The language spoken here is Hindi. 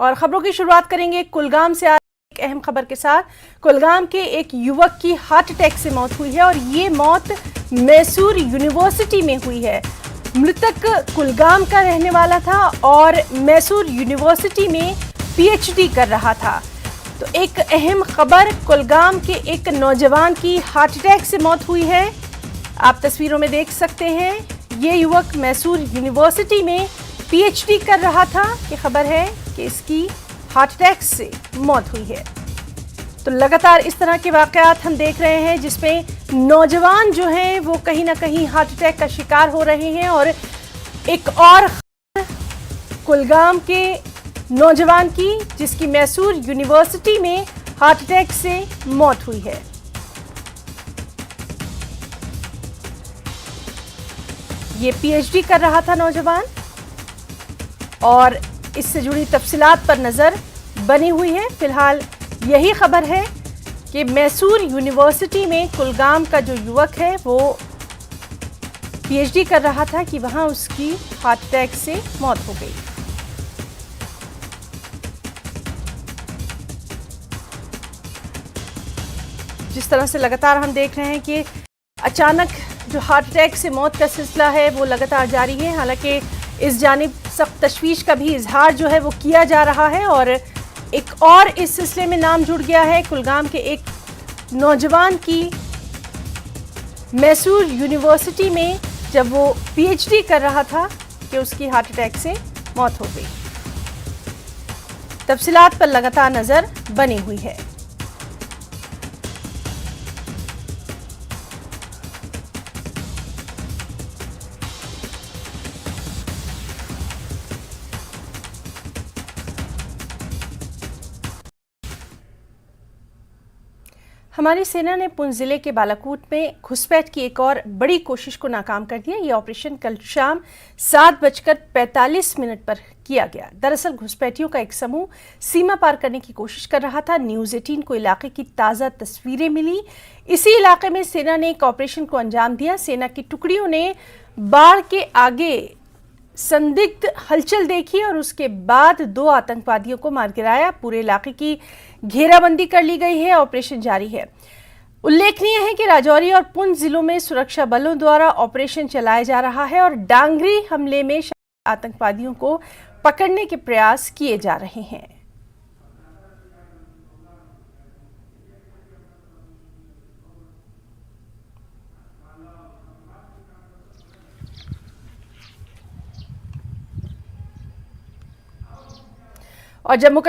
और खबरों की शुरुआत करेंगे कुलगाम से। एक अहम खबर के साथ, कुलगाम के एक युवक की हार्ट अटैक से मौत हुई है और ये मौत मैसूर यूनिवर्सिटी में हुई है। मृतक कुलगाम का रहने वाला था और मैसूर यूनिवर्सिटी में पीएचडी कर रहा था। तो एक अहम खबर, कुलगाम के एक नौजवान की हार्ट अटैक से मौत हुई है। आप तस्वीरों में देख सकते हैं, ये युवक मैसूर यूनिवर्सिटी में पीएचडी कर रहा था। ये खबर है कि इसकी हार्ट अटैक से मौत हुई है। तो लगातार इस तरह के वाकयात हम देख रहे हैं जिसमें नौजवान जो हैं वो कहीं ना कहीं हार्ट अटैक का शिकार हो रहे हैं। और एक और कुलगाम के नौजवान की जिसकी मैसूर यूनिवर्सिटी में हार्ट अटैक से मौत हुई है। ये पीएचडी कर रहा था नौजवान और इससे जुड़ी तफसीलात पर नजर बनी हुई है। फिलहाल यही खबर है कि मैसूर यूनिवर्सिटी में कुलगाम का जो युवक है वो पीएचडी कर रहा था कि वहां उसकी हार्ट अटैक से मौत हो गई। जिस तरह से लगातार हम देख रहे हैं कि अचानक जो हार्ट अटैक से मौत का सिलसिला है वो लगातार जारी है। हालांकि इस जानिब सख्त तशवीश का भी इजहार जो है वो किया जा रहा है। और एक और इस सिलसिले में नाम जुड़ गया है कुलगाम के एक नौजवान की मैसूर यूनिवर्सिटी में जब वो पीएचडी कर रहा था कि उसकी हार्ट अटैक से मौत हो गई। तफसीलात पर लगातार नजर बनी हुई है। हमारी सेना ने पुंछ जिले के बालाकोट में घुसपैठ की एक और बड़ी कोशिश को नाकाम कर दिया। ये ऑपरेशन कल शाम 7:45 पर किया गया। दरअसल घुसपैठियों का एक समूह सीमा पार करने की कोशिश कर रहा था। न्यूज़ 18 को इलाके की ताज़ा तस्वीरें मिली। इसी इलाके में सेना ने एक ऑपरेशन को अंजाम दिया। सेना की टुकड़ियों ने बाढ़ के आगे संदिग्ध हलचल देखी और उसके बाद 2 आतंकवादियों को मार गिराया। पूरे इलाके की घेराबंदी कर ली गई है। ऑपरेशन जारी है। उल्लेखनीय है कि राजौरी और पुंछ जिलों में सुरक्षा बलों द्वारा ऑपरेशन चलाया जा रहा है और डांगरी हमले में शामिल आतंकवादियों को पकड़ने के प्रयास किए जा रहे हैं। और जम्मू